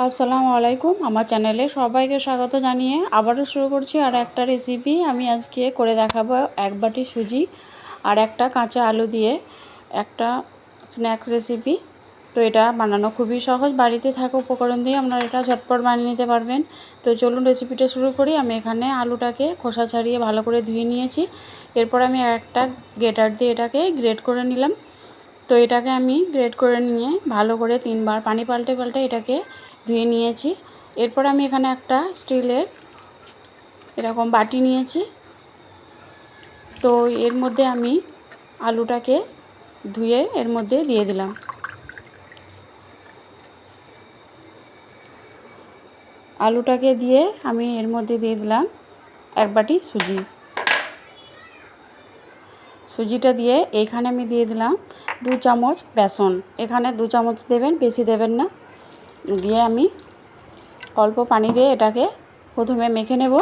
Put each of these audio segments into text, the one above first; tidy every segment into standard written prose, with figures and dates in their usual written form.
আসসালামু আলাইকুম। আমার চ্যানেলে সবাইকে স্বাগত জানিয়ে আবারও শুরু করছি আর একটা রেসিপি। আমি আজকে করে দেখাবো এক বাটি সুজি আর একটা কাঁচা আলু দিয়ে একটা স্ন্যাক্স রেসিপি। তো এটা বানানো খুবই সহজ, বাড়িতে থাকা উপকরণ দিয়ে আপনারা এটা ঝটপট বানিয়ে নিতে পারবেন। তো চলুন রেসিপিটা শুরু করি। আমি এখানে আলুটাকে খোসা ছাড়িয়ে ভালো করে ধুয়ে নিয়েছি। এরপর আমি একটা গ্রেটার দিয়ে এটাকে গ্রেট করে নিলাম। তো এটাকে আমি গ্রেট করে নিয়ে ভালো করে 3বার পানি পাল্টে পাল্টে এটাকে ধুয়ে নিয়েছি। এরপর আমি এখানে একটা স্টিলের এরকম বাটি নিয়েছি। তো এর মধ্যে আমি আলুটাকে ধুয়ে এর মধ্যে দিয়ে দিলাম। আলুটাকে দিয়ে আমি এর মধ্যে দিয়ে দিলাম এক বাটি সুজিটা দিয়ে এখানে আমি দিয়ে দিলাম 2 চামচ বেসন। এখানে 2 চামচ দেবেন, বেশি দেবেন না। দিয়ে আমি অল্প পানি দিয়ে এটাকে প্রথমে মেখে নেব।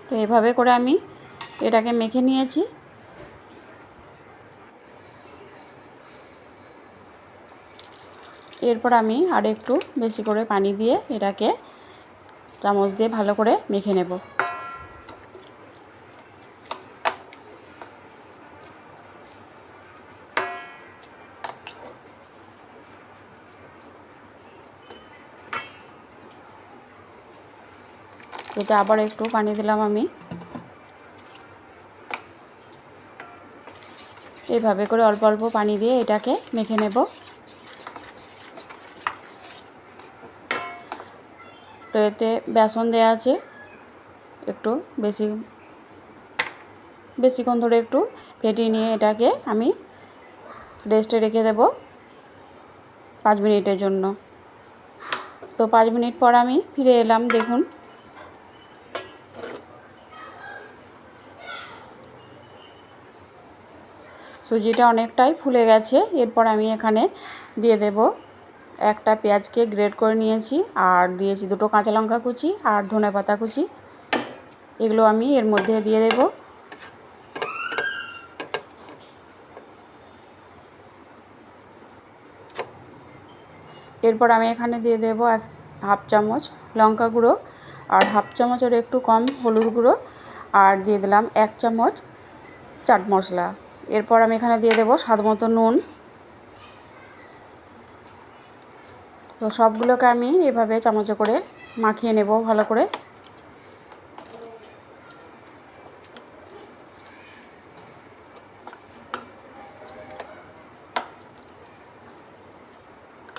তো এভাবে করে আমি এটাকে মেখে নিয়েছি। এরপর আমি আর একটু বেশি করে পানি দিয়ে এটাকে চামচ দিয়ে ভালো করে মেখে নেব। এতে আবার একটু পানি দিলাম আমি। এইভাবে করে অল্প অল্প পানি দিয়ে এটাকে মেখে নেব। তো এতে বেসন দেওয়া আছে, একটু বেশিক্ষণ ধরে একটু ফেটিয়ে নিয়ে এটাকে আমি রেস্টে রেখে দেব 5 মিনিটের জন্য। তো 5 মিনিট পর আমি ফিরে এলাম। দেখুন সুজিটা অনেকটাই ফুলে গেছে। এরপর আমি এখানে দিয়ে দেব একটা পেঁয়াজকে গ্রেট করে নিয়েছি, আর দিয়েছি 2টো কাঁচা লঙ্কা কুচি আর ধনেপাতা কুচি। এগুলো আমি এর মধ্যে দিয়ে দেব। এরপর আমি এখানে দিয়ে দেব হাফ চামচ লঙ্কা গুঁড়ো আর হাফ চামচের একটু কম হলুদ গুঁড়ো, আর দিয়ে দিলাম 1 চামচ চাট মশলা। এরপর আমি এখানে দিয়ে দেব স্বাদ মতো নুন। তো সবগুলোকে আমি এভাবে চামচে করে মাখিয়ে নেব ভালো করে।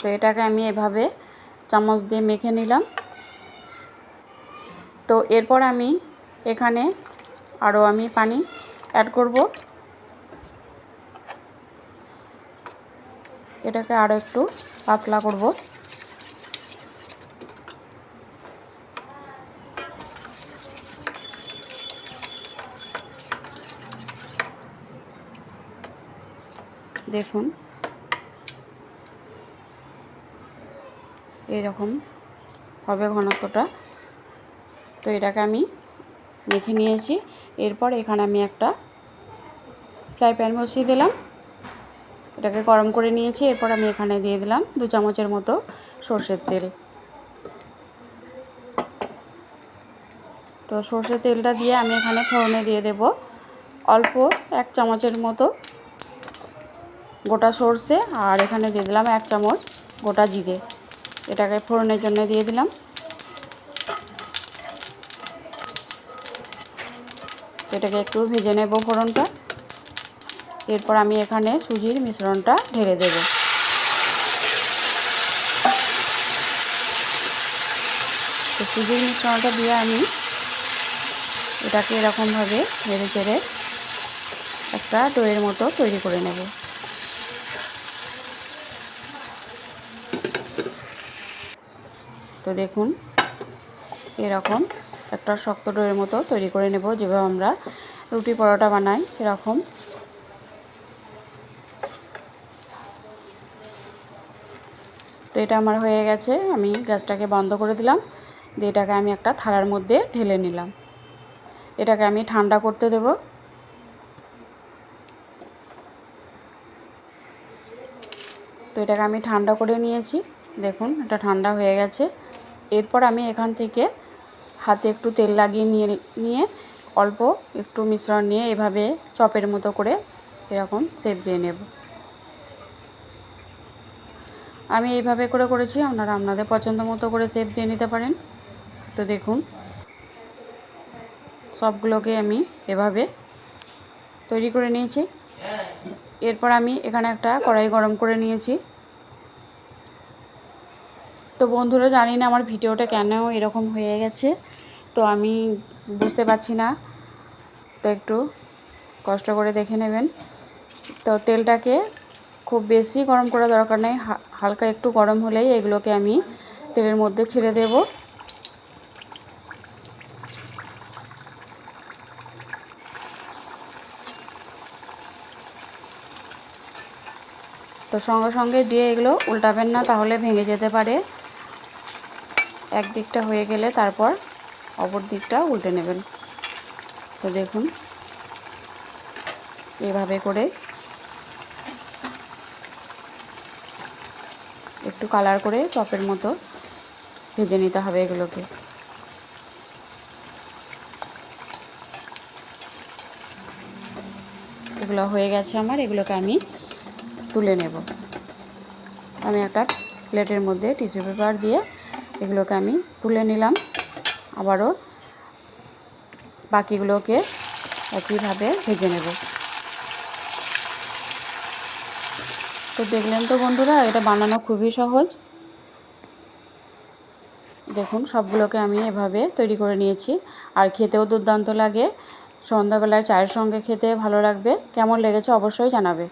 তো এটাকে আমি এভাবে চামচ দিয়ে মেখে নিলাম। তো এরপর আমি এখানে আরও পানি অ্যাড করব। এটাকে আরও একটু পাতলা করব। দেখুন এইরকম হবে ঘনত্বটা। তো এটাকে আমি মেখে নিয়েছি। এরপর এখানে আমি একটা ফ্রাই প্যান বসিয়ে দিলাম, এটাকে গরম করে নিয়েছি। এরপর আমি এখানে দিয়ে দিলাম 2 চামচের মতো সর্ষের তেল। তো সর্ষের তেলটা দিয়ে আমি এখানে ফোড়নে দিয়ে দেব অল্প 1 চামচের মতো গোটা সর্ষে, আর এখানে দিয়ে দিলাম 1 চামচ গোটা জিরে। এটাকে ফোড়নের জন্য দিয়ে দিলাম। এটাকে একটু ভেজে নেব ফোড়নটা। এরপর আমি এখানে সুজির মিশ্রণটা ঢেলে দেব। তো সুজির মিশ্রণটা দিয়ে আমি এটাকে এরকমভাবে নেড়ে চেড়ে একটা ডোয়ের মতো তৈরি করে নেব। তো দেখুন এরকম একটা শক্ত ডোয়ের মতো তৈরি করে নেব, যেভাবে আমরা রুটি পরোটা বানাই সেরকম। তো এটা আমার হয়ে গেছে, আমি গ্যাসটাকে বন্ধ করে দিলাম। দিয়ে এটাকে আমি একটা থালার মধ্যে ঢেলে নিলাম। এটাকে আমি ঠান্ডা করতে দেব। তো এটাকে আমি ঠান্ডা করে নিয়েছি, দেখুন এটা ঠান্ডা হয়ে গেছে। এরপর আমি এখান থেকে হাতে একটু তেল লাগিয়ে নিয়ে অল্প একটু মিশ্রণ নিয়ে এভাবে চপের মতো করে এরকম শেপ দিয়ে নেব। আমি এইভাবে করে করেছি, আপনারা আপনাদের পছন্দ মতো করে শেপ দিয়ে নিতে পারেন। তো দেখুন সবগুলোকে আমি এভাবে তৈরি করে নিয়েছি। এরপর আমি এখানে একটা কড়াই গরম করে নিয়েছি। তো বন্ধুরা, জানি না আমার ভিডিওটা কেন এরকম হয়ে গেছে, তো আমি বুঝতে পারছি না, তো একটু কষ্ট করে দেখে নেবেন। তো তেলটাকে খুব বেশি গরম করা দরকার নেই, হালকা একটু গরম হলেই এগুলোকে আমি তেলের মধ্যে ছেড়ে দেব। তো সঙ্গে সঙ্গে দিয়ে এগুলো উল্টাবেন না, তাহলে ভেঙে যেতে পারে। এক দিকটা হয়ে গেলে তারপর অপর দিকটা উল্টে নেবেন। তো দেখুন এভাবে করে একটু কালার করে চপের মতো ভেজে নিতে হবে এগুলোকে। এগুলো হয়ে গেছে আমার, এগুলোকে আমি তুলে নেব। আমি একটা প্লেটের মধ্যে টিস্যু পেপার দিয়ে এগুলোকে আমি তুলে নিলাম। আবারও বাকিগুলোকে একইভাবে ভেজে নেব। তো দেখলেন তো বন্ধুরা, এটা বানানো খুবই সহজ। দেখুন সবগুলোকে আমি এভাবে তৈরি করে নিয়েছি, আর খেতেও দুর্দান্ত লাগে। সন্ধ্যাবেলায় চায়ের সঙ্গে খেতে ভালো লাগবে। কেমন লেগেছে অবশ্যই জানাবে।